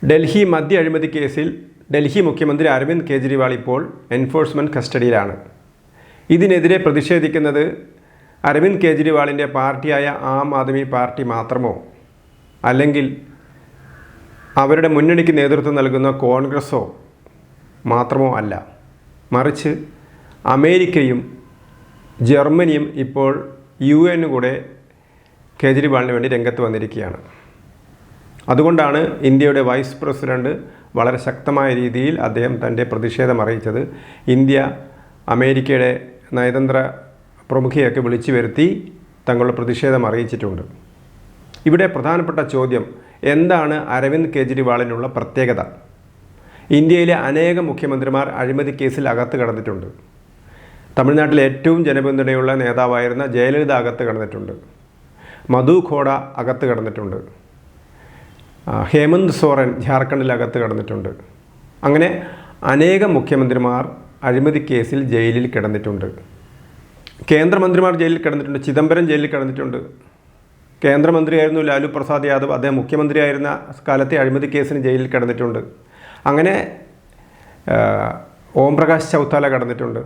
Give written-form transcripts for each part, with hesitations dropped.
ഡൽഹി മദ്യ അഴിമതി കേസിൽ ഡൽഹി മുഖ്യമന്ത്രി അരവിന്ദ് കെജ്രിവാൾ ഇപ്പോൾ എൻഫോഴ്സ്മെൻറ്റ് കസ്റ്റഡിയിലാണ്. ഇതിനെതിരെ പ്രതിഷേധിക്കുന്നത് അരവിന്ദ് കെജ്രിവാളിൻ്റെ പാർട്ടിയായ ആം ആദ്മി പാർട്ടി മാത്രമോ അല്ലെങ്കിൽ അവരുടെ മുന്നണിക്ക് നേതൃത്വം നൽകുന്ന കോൺഗ്രസോ മാത്രമോ അല്ല, മറിച്ച് അമേരിക്കയും ജർമ്മനിയും ഇപ്പോൾ UN കൂടെ കെജ്രിവാളിന് വേണ്ടി രംഗത്ത് വന്നിരിക്കുകയാണ്. അതുകൊണ്ടാണ് ഇന്ത്യയുടെ വൈസ് പ്രസിഡന്റ് വളരെ ശക്തമായ രീതിയിൽ അദ്ദേഹം തൻ്റെ പ്രതിഷേധം അറിയിച്ചത്. ഇന്ത്യ അമേരിക്കയുടെ നയതന്ത്ര പ്രമുഖയൊക്കെ വിളിച്ചു വരുത്തി തങ്ങളുടെ പ്രതിഷേധം അറിയിച്ചിട്ടുണ്ട്. ഇവിടെ പ്രധാനപ്പെട്ട ചോദ്യം, എന്താണ് അരവിന്ദ് കെജ്രിവാളിനുള്ള പ്രത്യേകത? ഇന്ത്യയിലെ അനേകം മുഖ്യമന്ത്രിമാർ അഴിമതി കേസിൽ അകത്ത് കടന്നിട്ടുണ്ട്. തമിഴ്നാട്ടിലെ ഏറ്റവും ജനപിന്തുണയുള്ള നേതാവായിരുന്ന ജയലളിത അകത്ത് കടന്നിട്ടുണ്ട്. മധു ഖോഡ അകത്ത് കടന്നിട്ടുണ്ട്. ഹേമന്ത് സോറൻ ജാർഖണ്ഡിൽ അകത്ത് കടന്നിട്ടുണ്ട്. അങ്ങനെ അനേകം മുഖ്യമന്ത്രിമാർ അഴിമതി കേസിൽ ജയിലിൽ കിടന്നിട്ടുണ്ട്. കേന്ദ്രമന്ത്രിമാർ ജയിലിൽ കിടന്നിട്ടുണ്ട്. ചിദംബരം ജയിലിൽ കിടന്നിട്ടുണ്ട്. കേന്ദ്രമന്ത്രിയായിരുന്നു ലാലു പ്രസാദ് യാദവ്, അദ്ദേഹം മുഖ്യമന്ത്രിയായിരുന്ന കാലത്തെ അഴിമതി കേസിന് ജയിലിൽ കിടന്നിട്ടുണ്ട്. അങ്ങനെ ഓം പ്രകാശ് ചൗത്താല കിടന്നിട്ടുണ്ട്.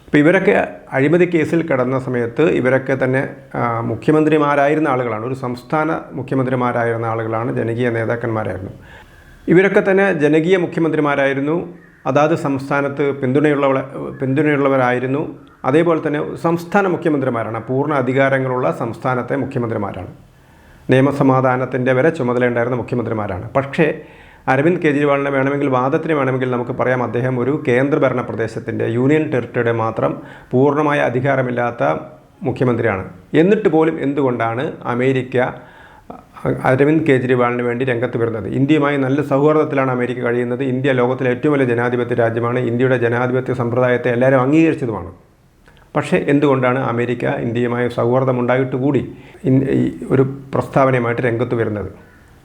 അപ്പോൾ ഇവരൊക്കെ അഴിമതി കേസിൽ കിടന്ന സമയത്ത് ഇവരൊക്കെ തന്നെ മുഖ്യമന്ത്രിമാരായിരുന്ന ആളുകളാണ്, ഒരു സംസ്ഥാന മുഖ്യമന്ത്രിമാരായിരുന്ന ആളുകളാണ്, ജനകീയ നേതാക്കന്മാരായിരുന്നു. ഇവരൊക്കെ തന്നെ ജനകീയ മുഖ്യമന്ത്രിമാരായിരുന്നു, അതാത് സംസ്ഥാനത്ത് പിന്തുണയുള്ളവരായിരുന്നു. അതേപോലെ തന്നെ സംസ്ഥാന മുഖ്യമന്ത്രിമാരാണ്, പൂർണ്ണ അധികാരങ്ങളുള്ള സംസ്ഥാനത്തെ മുഖ്യമന്ത്രിമാരാണ്, നിയമസമാധാനത്തിൻ്റെ വരെ ചുമതലയുണ്ടായിരുന്ന മുഖ്യമന്ത്രിമാരാണ്. പക്ഷേ അരവിന്ദ് കെജ്രിവാളിനെ വാദത്തിന് വേണമെങ്കിൽ നമുക്ക് പറയാം, അദ്ദേഹം ഒരു കേന്ദ്രഭരണ പ്രദേശത്തിൻ്റെ യൂണിയൻ ടെറിട്ടറിയുടെ മാത്രം പൂർണ്ണമായ അധികാരമില്ലാത്ത മുഖ്യമന്ത്രിയാണ്. എന്നിട്ട് പോലും എന്തുകൊണ്ടാണ് അമേരിക്ക അരവിന്ദ് കെജ്രിവാളിന് വേണ്ടി രംഗത്ത് വരുന്നത്? ഇന്ത്യയുമായി നല്ല സൗഹാർദ്ദത്തിലാണ് അമേരിക്ക കഴിയുന്നത്. ഇന്ത്യ ലോകത്തിലെ ഏറ്റവും വലിയ ജനാധിപത്യ രാജ്യമാണ്. ഇന്ത്യയുടെ ജനാധിപത്യ സമ്പ്രദായത്തെ എല്ലാവരും അംഗീകരിച്ചതുമാണ്. പക്ഷേ എന്തുകൊണ്ടാണ് അമേരിക്ക ഇന്ത്യയുമായി സൗഹാർദ്ദമുണ്ടായിട്ട് കൂടി ഒരു പ്രസ്താവനയുമായിട്ട് രംഗത്ത് വരുന്നത്?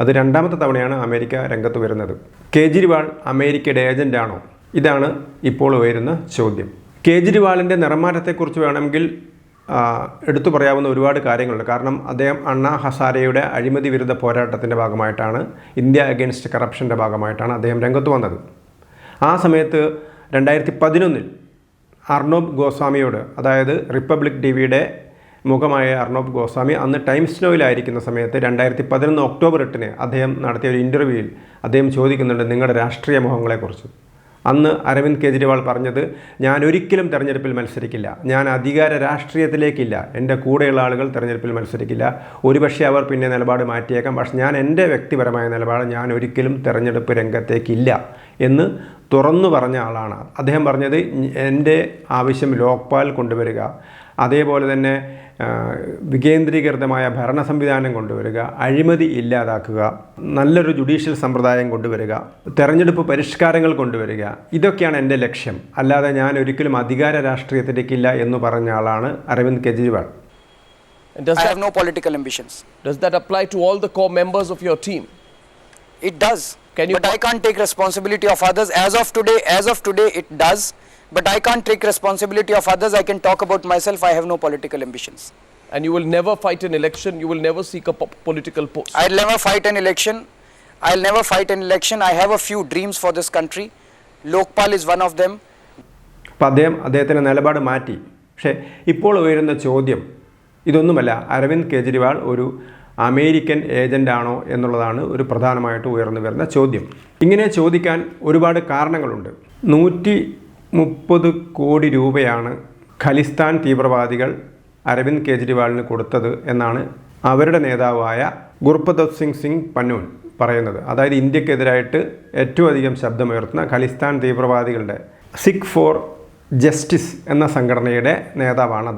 അത് രണ്ടാമത്തെ തവണയാണ് അമേരിക്ക രംഗത്ത് വരുന്നത്. കേജ്രിവാൾ അമേരിക്കയുടെ ഏജൻ്റാണോ? ഇതാണ് ഇപ്പോൾ ഉയരുന്ന ചോദ്യം. കേജ്രിവാളിൻ്റെ നിറമാറ്റത്തെക്കുറിച്ച് വേണമെങ്കിൽ എടുത്തു പറയാവുന്ന ഒരുപാട് കാര്യങ്ങളുണ്ട്. കാരണം അദ്ദേഹം അണ്ണാ ഹസാരെയുടെ അഴിമതി വിരുദ്ധ പോരാട്ടത്തിൻ്റെ ഭാഗമായിട്ടാണ്, ഇന്ത്യ അഗെയിൻസ്റ്റ് കറപ്ഷൻ്റെ ഭാഗമായിട്ടാണ് അദ്ദേഹം രംഗത്ത് വന്നത്. ആ സമയത്ത് 2011 അർണോബ് ഗോസ്വാമിയോട്, അതായത് റിപ്പബ്ലിക് ടിവിയുടെ മുഖമായ അർണോബ് ഗോസ്വാമി അന്ന് ടൈംസ് നോയിലായിരിക്കുന്ന സമയത്ത് 2011 ഒക്ടോബർ 8 അദ്ദേഹം നടത്തിയ ഒരു ഇൻ്റർവ്യൂവിൽ അദ്ദേഹം ചോദിക്കുന്നുണ്ട് നിങ്ങളുടെ രാഷ്ട്രീയ മുഖങ്ങളെക്കുറിച്ച്. അന്ന് അരവിന്ദ് കെജ്രിവാൾ പറഞ്ഞത്, ഞാൻ ഒരിക്കലും തെരഞ്ഞെടുപ്പിൽ മത്സരിക്കില്ല, ഞാൻ അധികാര രാഷ്ട്രീയത്തിലേക്കില്ല, എൻ്റെ കൂടെയുള്ള ആളുകൾ തെരഞ്ഞെടുപ്പിൽ മത്സരിക്കില്ല, ഒരുപക്ഷെ അവർ പിന്നെ നിലപാട് മാറ്റിയേക്കാം, പക്ഷേ ഞാൻ എൻ്റെ വ്യക്തിപരമായ നിലപാട് ഞാൻ ഒരിക്കലും തെരഞ്ഞെടുപ്പ് രംഗത്തേക്കില്ല എന്ന് തുറന്നു പറഞ്ഞ ആളാണ്. അദ്ദേഹം പറഞ്ഞത്, എൻ്റെ ആവശ്യം ലോക്പാൽ കൊണ്ടുവരിക, അതേപോലെ തന്നെ വികേന്ദ്രീകൃതമായ ഭരണ സംവിധാനം കൊണ്ടുവരിക, അഴിമതി ഇല്ലാതാക്കുക, നല്ലൊരു ജുഡീഷ്യൽ സമ്പ്രദായം കൊണ്ടുവരിക, തെരഞ്ഞെടുപ്പ് പരിഷ്കാരങ്ങൾ കൊണ്ടുവരിക, ഇതൊക്കെയാണ് എൻ്റെ ലക്ഷ്യം, അല്ലാതെ ഞാൻ ഒരിക്കലും അധികാര രാഷ്ട്രീയത്തിലേക്കില്ല എന്ന് പറഞ്ഞ ആളാണ് Aravind Kejriwal. I have no political ambitions. Does that apply to all the core members of your team? It does. But I can't take responsibility of others. As of today it does. But I can't take responsibility of others. I can talk about myself. I have no political ambitions. And you will never fight an election. You will never seek a political post. I'll never fight an election. I have a few dreams for this country. Lokpal is one of them. അപ്പോൾ അദ്ദേഹത്തിൻ്റെ നിലപാട് മാറ്റി. പക്ഷേ ഇപ്പോൾ ഉയരുന്ന ചോദ്യം ഇതൊന്നുമല്ല, അരവിന്ദ് കെജ്രിവാൾ ഒരു അമേരിക്കൻ ഏജൻ്റാണോ എന്നുള്ളതാണ് ഒരു പ്രധാനമായിട്ട് ഉയർന്നു വരുന്ന ചോദ്യം. ഇങ്ങനെ ചോദിക്കാൻ ഒരുപാട് കാരണങ്ങളുണ്ട്. 130 കോടി രൂപയാണ് ഖലിസ്ഥാൻ തീവ്രവാദികൾ അരവിന്ദ് കെജ്രിവാളിന് കൊടുത്തത് എന്നാണ് അവരുടെ നേതാവായ ഗുർപ്രതാപ് സിംഗ് പന്നൂൻ പറയുന്നത്. അതായത് ഇന്ത്യക്കെതിരായിട്ട് ഏറ്റവും അധികം ശബ്ദമുയർത്തുന്ന ഖലിസ്ഥാൻ തീവ്രവാദികളുടെ സിഖ് ഫോർ ജസ്റ്റിസ് എന്ന സംഘടനയുടെ നേതാവാണ്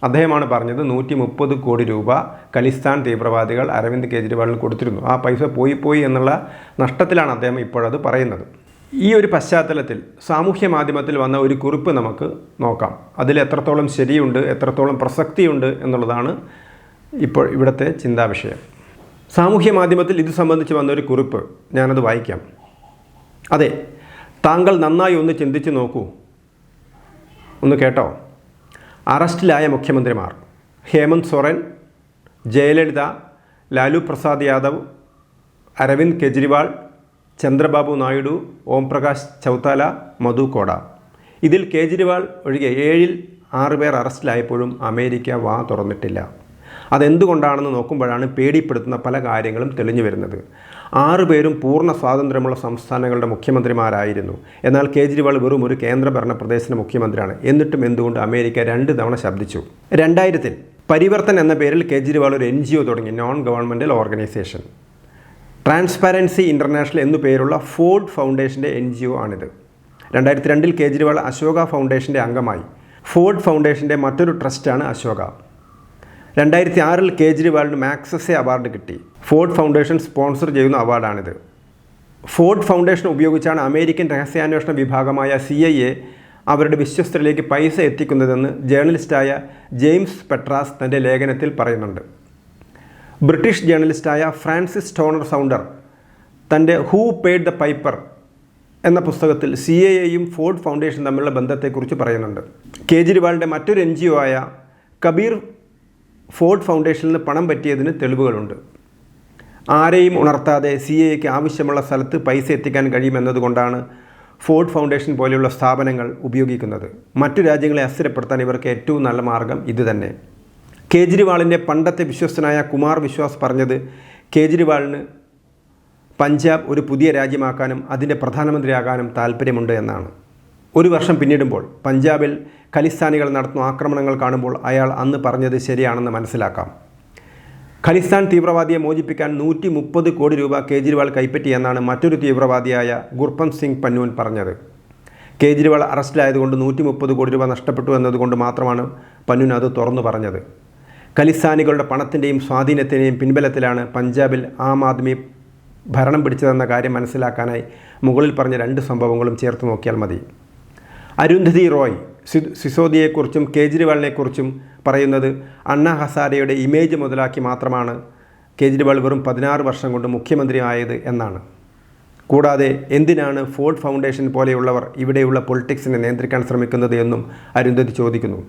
അദ്ദേഹമാണ് പറഞ്ഞത് 130 കോടി രൂപ ഖലിസ്ഥാൻ തീവ്രവാദികൾ അരവിന്ദ് കെജ്രിവാളിന് കൊടുത്തിരുന്നു. ആ പൈസ പോയി എന്നുള്ള നഷ്ടത്തിലാണ് അദ്ദേഹം ഇപ്പോഴത് പറയുന്നത്. ഈ ഒരു പശ്ചാത്തലത്തിൽ സാമൂഹ്യ മാധ്യമത്തിൽ വന്ന ഒരു കുറിപ്പ് നമുക്ക് നോക്കാം. അതിൽ എത്രത്തോളം ശരിയുണ്ട്, എത്രത്തോളം പ്രസക്തിയുണ്ട് എന്നുള്ളതാണ് ഇപ്പോൾ ഇവിടുത്തെ ചിന്താവിഷയം. സാമൂഹ്യ മാധ്യമത്തിൽ ഇത് സംബന്ധിച്ച് വന്ന ഒരു കുറിപ്പ് ഞാനത് വായിക്കാം. അതെ, താങ്കൾ നന്നായി ഒന്ന് ചിന്തിച്ച് നോക്കൂ, ഒന്ന് കേട്ടോ. അറസ്റ്റിലായ അരവിന്ദ് കെജ്രിവാൾ, ചന്ദ്രബാബു നായിഡു, ഓം പ്രകാശ് ചൗത്താല, മധു കോട. ഇതിൽ കേജ്രിവാൾ ഒഴികെ 7-ൽ 6 പേർ അറസ്റ്റിലായപ്പോഴും അമേരിക്ക വാ തുറന്നിട്ടില്ല. അതെന്തുകൊണ്ടാണെന്ന് നോക്കുമ്പോഴാണ് പേടിപ്പെടുത്തുന്ന പല കാര്യങ്ങളും തെളിഞ്ഞു വരുന്നത്. 6 പേരും പൂർണ്ണ സ്വാതന്ത്ര്യമുള്ള സംസ്ഥാനങ്ങളുടെ മുഖ്യമന്ത്രിമാരായിരുന്നു. എന്നാൽ കേജ്രിവാൾ വെറും ഒരു കേന്ദ്രഭരണ പ്രദേശത്തിൻ്റെ മുഖ്യമന്ത്രിയാണ്. എന്നിട്ടും എന്തുകൊണ്ട് അമേരിക്ക 2 തവണ ശബ്ദിച്ചു? 2000-ൽ പരിവർത്തൻ എന്ന പേരിൽ കേജ്രിവാൾ ഒരു NGO തുടങ്ങി, non governmental organisation. Transparency international എന്നു പേരുള്ള ഫോർഡ് ഫൗണ്ടേഷൻ്റെ NGO ആണിത്. 2002-ൽ കേജ്രിവാൾ അശോക ഫൗണ്ടേഷൻ്റെ അംഗമായി. ഫോർഡ് ഫൗണ്ടേഷൻ്റെ മറ്റൊരു ട്രസ്റ്റാണ് അശോക. 2006-ൽ കേജ്രിവാളിന് മാക്സസെ അവാർഡ് കിട്ടി. ഫോർഡ് ഫൗണ്ടേഷൻ സ്പോൺസർ ചെയ്യുന്ന അവാർഡാണിത്. ഫോർഡ് ഫൗണ്ടേഷൻ ഉപയോഗിച്ചാണ് അമേരിക്കൻ രഹസ്യാന്വേഷണ വിഭാഗമായ CIA അവരുടെ വിശ്വസ്തരിലേക്ക് പൈസ എത്തിക്കുന്നതെന്ന് ജേർണലിസ്റ്റായ ജെയിംസ് പെട്രാസ് തൻ്റെ ലേഖനത്തിൽ പറയുന്നുണ്ട്. ബ്രിട്ടീഷ് ജേർണലിസ്റ്റായ ഫ്രാൻസിസ് ടോണർ സൗണ്ടർ തൻ്റെ ഹൂ പെയ്ഡ് ദ പൈപ്പർ എന്ന പുസ്തകത്തിൽ CIA-യും ഫോർഡ് ഫൗണ്ടേഷൻ തമ്മിലുള്ള ബന്ധത്തെക്കുറിച്ച് പറയുന്നുണ്ട്. കേജ്രിവാളിൻ്റെ മറ്റൊരു NGO ആയ കബീർ ഫോർഡ് ഫൗണ്ടേഷനിൽ നിന്ന് പണം പറ്റിയതിന് തെളിവുകളുണ്ട്. ആരെയും ഉണർത്താതെ CIA-ക്ക് ആവശ്യമുള്ള സ്ഥലത്ത് പൈസ എത്തിക്കാൻ കഴിയുമെന്നതുകൊണ്ടാണ് ഫോർഡ് ഫൗണ്ടേഷൻ പോലെയുള്ള സ്ഥാപനങ്ങൾ ഉപയോഗിക്കുന്നത്. മറ്റു രാജ്യങ്ങളെ അസ്ഥിരപ്പെടുത്താൻ ഇവർക്ക് ഏറ്റവും നല്ല മാർഗം ഇതുതന്നെ. കേജ്രിവാളിൻ്റെ പണ്ടത്തെ വിശ്വസ്തനായ കുമാർ വിശ്വാസ് പറഞ്ഞത് കേജ്രിവാളിന് പഞ്ചാബ് ഒരു പുതിയ രാജ്യമാക്കാനും അതിൻ്റെ പ്രധാനമന്ത്രിയാകാനും താല്പര്യമുണ്ട് എന്നാണ്. 1 വർഷം പിന്നിടുമ്പോൾ പഞ്ചാബിൽ ഖലിസ്ഥാനികൾ നടത്തുന്ന ആക്രമണങ്ങൾ കാണുമ്പോൾ അയാൾ അന്ന് പറഞ്ഞത് ശരിയാണെന്ന് മനസ്സിലാക്കാം. ഖലിസ്ഥാൻ തീവ്രവാദിയെ മോചിപ്പിക്കാൻ 130 കോടി രൂപ കേജ്രിവാൾ കൈപ്പറ്റിയെന്നാണ് മറ്റൊരു തീവ്രവാദിയായ ഗുർപന്ത് സിംഗ് പന്നൂൻ പറഞ്ഞത്. കേജ്രിവാൾ അറസ്റ്റിലായതുകൊണ്ട് 130 കോടി രൂപ നഷ്ടപ്പെട്ടു എന്നതുകൊണ്ട് മാത്രമാണ് പന്നൂൻ അത് തുറന്നു പറഞ്ഞത്. ഖലിസ്ഥാനികളുടെ പണത്തിൻ്റെയും സ്വാധീനത്തിൻ്റെയും പിൻബലത്തിലാണ് പഞ്ചാബിൽ ആം ആദ്മി ഭരണം പിടിച്ചതെന്ന കാര്യം മനസ്സിലാക്കാനായി മുകളിൽ പറഞ്ഞ 2 സംഭവങ്ങളും ചേർത്ത് നോക്കിയാൽ മതി. അരുന്ധതി റോയ് സിസോദിയെക്കുറിച്ചും കേജ്രിവാളിനെക്കുറിച്ചും പറയുന്നത് അണ്ണാ ഹസാരെയുടെ ഇമേജ് മുതലാക്കി മാത്രമാണ് കേജ്രിവാൾ വെറും 16 വർഷം കൊണ്ട് മുഖ്യമന്ത്രിയായത് എന്നാണ്. കൂടാതെ എന്തിനാണ് ഫോർഡ് ഫൗണ്ടേഷൻ പോലെയുള്ളവർ ഇവിടെയുള്ള പൊളിറ്റിക്സിനെ നിയന്ത്രിക്കാൻ ശ്രമിക്കുന്നത് എന്നും അരുന്ധതി ചോദിക്കുന്നു.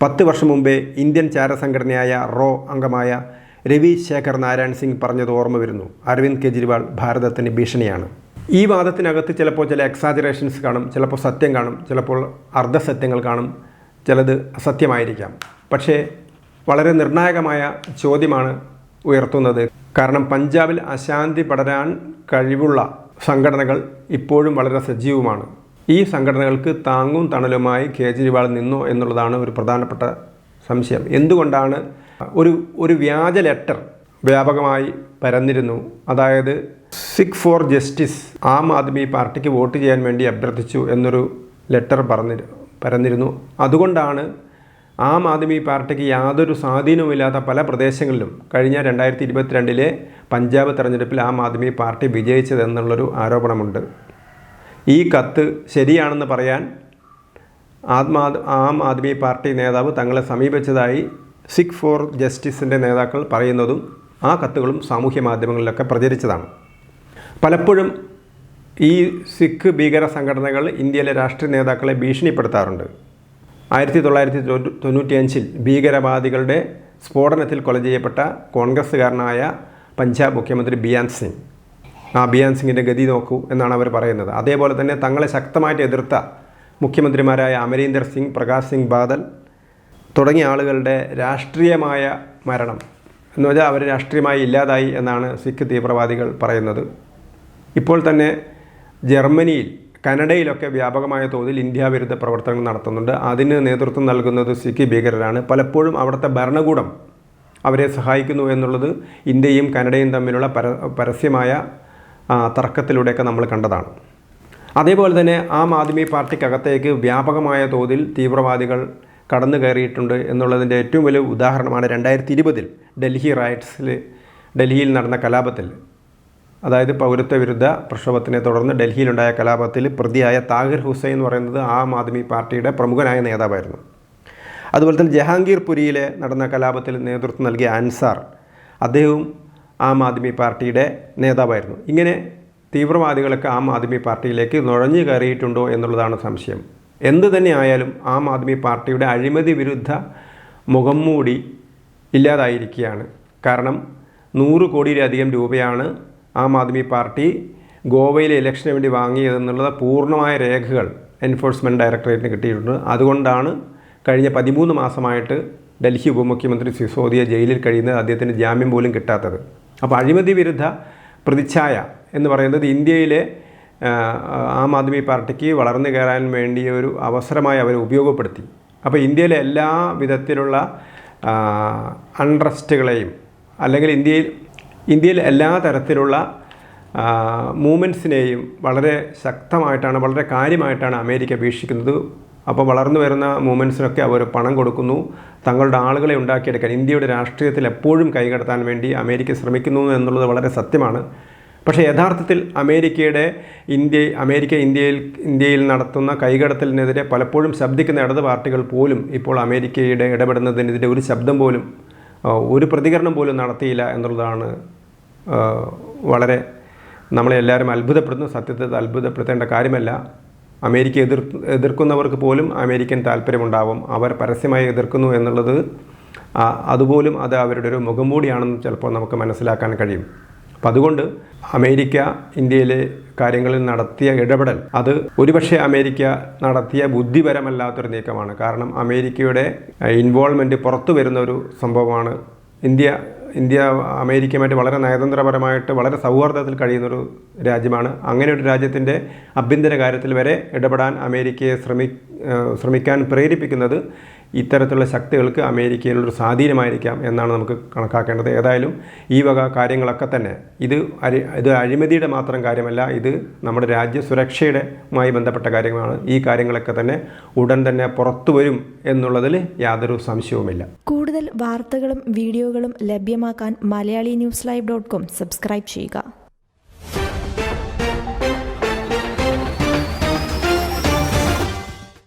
10 വർഷം മുമ്പേ ഇന്ത്യൻ ചാരസംഘടനയായ റോ അംഗമായ രവി ശേഖർ നാരായൺ സിംഗ് പറഞ്ഞത് ഓർമ്മ വരുന്നു. അരവിന്ദ് കെജ്രിവാൾ ഭാരതത്തിന് ഭീഷണിയാണ്. ഈ വാദത്തിനകത്ത് ചിലപ്പോൾ ചില എക്സാജറേഷൻസ് കാണും, ചിലപ്പോൾ സത്യം കാണും, ചിലപ്പോൾ അർദ്ധസത്യങ്ങൾ കാണും, ചിലത് അസത്യമായിരിക്കാം. പക്ഷേ വളരെ നിർണായകമായ ചോദ്യമാണ് ഉയർത്തുന്നത്. കാരണം പഞ്ചാബിൽ അശാന്തി പടരാൻ കഴിവുള്ള സംഘടനകൾ ഇപ്പോഴും വളരെ സജീവമാണ്. ഈ സംഘടനകൾക്ക് താങ്ങും തണലുമായി കേജ്രിവാൾ നിന്നോ എന്നുള്ളതാണ് ഒരു പ്രധാനപ്പെട്ട സംശയം. എന്തുകൊണ്ടാണ് ഒരു വ്യാജ ലെറ്റർ വ്യാപകമായി പരന്നിരുന്നു. അതായത് സിഖ് ഫോർ ജസ്റ്റിസ് ആം ആദ്മി പാർട്ടിക്ക് വോട്ട് ചെയ്യാൻ വേണ്ടി അഭ്യർത്ഥിച്ചു എന്നൊരു ലെറ്റർ പരന്നിരുന്നു. അതുകൊണ്ടാണ് ആം ആദ്മി പാർട്ടിക്ക് യാതൊരു സ്വാധീനവുമില്ലാത്ത പല പ്രദേശങ്ങളിലും കഴിഞ്ഞ 2022-ലെ പഞ്ചാബ് തെരഞ്ഞെടുപ്പിൽ ആം ആദ്മി പാർട്ടി വിജയിച്ചതെന്നുള്ളൊരു ആരോപണമുണ്ട്. ഈ കത്ത് ശരിയാണെന്ന് പറയാൻ ആം ആദ്മി പാർട്ടി നേതാവ് തങ്ങളെ സമീപിച്ചതായി സിഖ് ഫോർ ജസ്റ്റിസിൻ്റെ നേതാക്കൾ പറയുന്നതും ആ കത്തുകളും സാമൂഹ്യ മാധ്യമങ്ങളിലൊക്കെ പ്രചരിച്ചതാണ്. പലപ്പോഴും ഈ സിഖ് ഭീകര സംഘടനകൾ ഇന്ത്യയിലെ രാഷ്ട്രീയ നേതാക്കളെ ഭീഷണിപ്പെടുത്താറുണ്ട്. 1995-ൽ ഭീകരവാദികളുടെ സ്ഫോടനത്തിൽ കൊല ചെയ്യപ്പെട്ട കോൺഗ്രസ്സുകാരനായ പഞ്ചാബ് മുഖ്യമന്ത്രി ബിയാൻ സിംഗ്, ബിയാൻ സിംഗിൻ്റെ ഗതി നോക്കൂ എന്നാണ് അവർ പറയുന്നത്. അതേപോലെ തന്നെ തങ്ങളെ ശക്തമായിട്ട് എതിർത്ത മുഖ്യമന്ത്രിമാരായ അമരീന്ദർ സിംഗ്, പ്രകാശ് സിംഗ് ബാദൽ തുടങ്ങിയ ആളുകളുടെ രാഷ്ട്രീയമായ മരണം എന്ന് വെച്ചാൽ അവർ രാഷ്ട്രീയമായി ഇല്ലാതായി എന്നാണ് സിഖ് തീവ്രവാദികൾ പറയുന്നത്. ഇപ്പോൾ തന്നെ ജർമ്മനിയിൽ, കനഡയിലൊക്കെ വ്യാപകമായ തോതിൽ ഇന്ത്യ വിരുദ്ധ പ്രവർത്തനങ്ങൾ നടത്തുന്നുണ്ട്. അതിന് നേതൃത്വം നൽകുന്നത് സിഖ് ഭീകരരാണ്. പലപ്പോഴും അവിടുത്തെ ഭരണകൂടം അവരെ സഹായിക്കുന്നു എന്നുള്ളത് ഇന്ത്യയും കനഡയും തമ്മിലുള്ള പരസ്യമായ തർക്കത്തിലൂടെയൊക്കെ നമ്മൾ കണ്ടതാണ്. അതേപോലെ തന്നെ ആം ആദ്മി പാർട്ടിക്കകത്തേക്ക് വ്യാപകമായ തോതിൽ തീവ്രവാദികൾ കടന്നു കയറിയിട്ടുണ്ട് എന്നുള്ളതിൻ്റെ ഏറ്റവും വലിയ ഉദാഹരണമാണ് 2020-ൽ ഡൽഹി റൈറ്റ്സിൽ, ഡൽഹിയിൽ നടന്ന കലാപത്തിൽ, അതായത് പൗരത്വ വിരുദ്ധ പ്രക്ഷോഭത്തിനെ തുടർന്ന് ഡൽഹിയിലുണ്ടായ കലാപത്തിൽ പ്രതിയായ താഹിർ ഹുസൈൻ എന്ന് പറയുന്നത് ആം ആദ്മി പാർട്ടിയുടെ പ്രമുഖനായ നേതാവായിരുന്നു. അതുപോലെ തന്നെ ജഹാംഗീർപുരിയിലെ നടന്ന കലാപത്തിൽ നേതൃത്വം നൽകിയ അൻസാർ, അദ്ദേഹവും ആം ആദ്മി പാർട്ടിയുടെ നേതാവായിരുന്നു. ഇങ്ങനെ തീവ്രവാദികളൊക്കെ ആം ആദ്മി പാർട്ടിയിലേക്ക് നുഴഞ്ഞു കയറിയിട്ടുണ്ടോ എന്നുള്ളതാണ് സംശയം. എന്തു തന്നെ ആയാലും ആം ആദ്മി പാർട്ടിയുടെ അഴിമതി വിരുദ്ധ മുഖംമൂടി ഇല്ലാതായിരിക്കുകയാണ്. കാരണം 100 കോടിയിലധികം രൂപയാണ് ആം ആദ്മി പാർട്ടി ഗോവയിലെ ഇലക്ഷന് വേണ്ടി വാങ്ങിയതെന്നുള്ളത് പൂർണ്ണമായ രേഖകൾ എൻഫോഴ്സ്മെൻറ്റ് ഡയറക്ടറേറ്റിന് കിട്ടിയിട്ടുണ്ട്. അതുകൊണ്ടാണ് കഴിഞ്ഞ 13 മാസമായിട്ട് ഡൽഹി ഉപമുഖ്യമന്ത്രി സിസോദിയ ജയിലിൽ കഴിയുന്നത്, അദ്ദേഹത്തിന് ജാമ്യം പോലും കിട്ടാത്തത്. അപ്പോൾ അഴിമതി വിരുദ്ധ പ്രതിച്ഛായ എന്ന് പറയുന്നത് ഇന്ത്യയിലെ ആം ആദ്മി പാർട്ടിക്ക് വളർന്നു കയറാൻ വേണ്ടിയ ഒരു അവസരമായി അവർ ഉപയോഗപ്പെടുത്തി. അപ്പോൾ ഇന്ത്യയിലെ എല്ലാ വിധത്തിലുള്ള അൺട്രസ്റ്റുകളെയും അല്ലെങ്കിൽ ഇന്ത്യയിൽ എല്ലാ തരത്തിലുള്ള മൂവ്മെൻറ്റ്സിനെയും വളരെ ശക്തമായിട്ടാണ്, വളരെ കാര്യമായിട്ടാണ് അമേരിക്ക വീക്ഷിക്കുന്നത്. അപ്പോൾ വളർന്നു വരുന്ന മൂവ്മെൻറ്റ്സിനൊക്കെ അവർ പണം കൊടുക്കുന്നു, തങ്ങളുടെ ആളുകളെ ഉണ്ടാക്കിയെടുക്കാൻ ഇന്ത്യയുടെ രാഷ്ട്രീയത്തിൽ എപ്പോഴും കൈകടത്താൻ വേണ്ടി അമേരിക്ക ശ്രമിക്കുന്നു എന്നുള്ളത് വളരെ സത്യമാണ്. പക്ഷേ യഥാർത്ഥത്തിൽ അമേരിക്ക ഇന്ത്യയിൽ നടത്തുന്ന കൈകടത്തലിനെതിരെ പലപ്പോഴും ശബ്ദിക്കുന്ന ഇടത് പാർട്ടികൾ പോലും ഇപ്പോൾ അമേരിക്കയുടെ ഇടപെടുന്നതിനെതിരെ ഒരു ശബ്ദം പോലും, ഒരു പ്രതികരണം പോലും നടത്തിയില്ല എന്നുള്ളതാണ് വളരെ നമ്മളെ എല്ലാവരും അത്ഭുതപ്പെടുന്നു. സത്യത്തിൽ അത്ഭുതപ്പെടുത്തേണ്ട കാര്യമല്ല. അമേരിക്ക എതിർക്കുന്നവർക്ക് പോലും അമേരിക്കൻ താല്പര്യമുണ്ടാവും. അവർ പരസ്യമായി എതിർക്കുന്നു എന്നുള്ളത് അതുപോലും അത് അവരുടെ ഒരു മുഖംമൂടിയാണെന്ന് ചിലപ്പോൾ നമുക്ക് മനസ്സിലാക്കാൻ കഴിയും. അപ്പം അതുകൊണ്ട് അമേരിക്ക ഇന്ത്യയിലെ കാര്യങ്ങളിൽ നടത്തിയ ഇടപെടൽ അത് ഒരുപക്ഷെ അമേരിക്ക നടത്തിയ ബുദ്ധിപരമല്ലാത്തൊരു നീക്കമാണ്. കാരണം അമേരിക്കയുടെ ഇൻവോൾവ്മെൻറ്റ് പുറത്തു വരുന്ന ഒരു സംഭവമാണ്. ഇന്ത്യ അമേരിക്കയുമായിട്ട് വളരെ നയതന്ത്രപരമായിട്ട് വളരെ സൗഹാർദ്ദത്തിൽ കഴിയുന്നൊരു രാജ്യമാണ്. അങ്ങനെ ഒരു രാജ്യത്തിൻ്റെ ആഭ്യന്തര കാര്യത്തിൽ വരെ ഇടപെടാൻ അമേരിക്കയെ ശ്രമിക്കാൻ പ്രേരിപ്പിക്കുന്നത് ഇത്തരത്തിലുള്ള ശക്തികൾക്ക് അമേരിക്കയിലുള്ളൊരു സ്വാധീനമായിരിക്കാം എന്നാണ് നമുക്ക് കണക്കാക്കേണ്ടത്. ഏതായാലും ഈ വക കാര്യങ്ങളൊക്കെ തന്നെ ഇത് അഴിമതിയുടെ മാത്രം കാര്യമല്ല, ഇത് നമ്മുടെ രാജ്യസുരക്ഷയുമായി ബന്ധപ്പെട്ട കാര്യങ്ങളാണ്. ഈ കാര്യങ്ങളൊക്കെ തന്നെ ഉടൻ തന്നെ പുറത്തു വരും എന്നുള്ളതിൽ യാതൊരു സംശയവുമില്ല. കൂടുതൽ വാർത്തകളും വീഡിയോകളും ലഭ്യമാക്കാൻ Malayali news live .com subscribe ചെയ്യുക.